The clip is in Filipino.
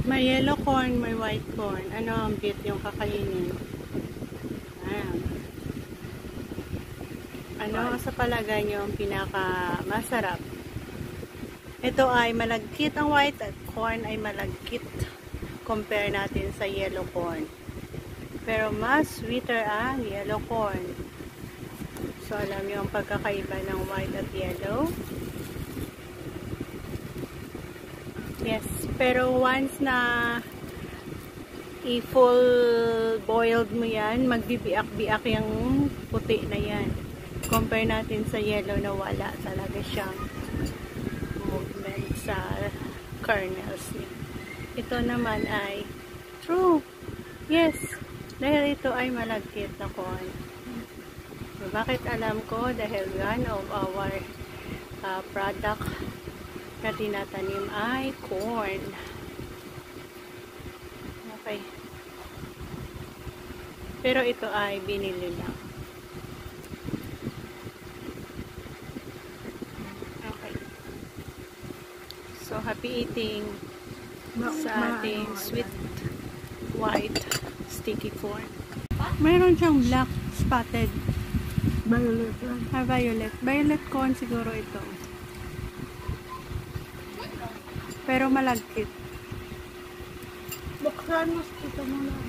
May yellow corn, may white corn. Ano ang bit yung kakainin? Ano sa palagay nyo ang pinaka masarap? Ito ay malagkit. Ang white corn ay malagkit. Compare natin sa yellow corn. Pero mas sweeter ang yellow corn. So alam nyo ang pagkakaiba ng white at yellow? Yes. Pero once na i-full boiled mo yan, magbibiak-biak yung puti na yan. Compare natin sa yellow na wala talaga siyang movement sa kernels niya. Ito naman ay true. Yes. Dahil ito ay malagkit na corn. So, bakit alam ko? Dahil one of our product na tinatanim ay corn. Okay. Pero ito ay binili lang. Okay. So, happy eating sa ating sweet white sticky corn. Mayroon siyang black spotted. Violet. Violet. Violet corn siguro ito. Pero malagkit. Buksan mo ito mo lang.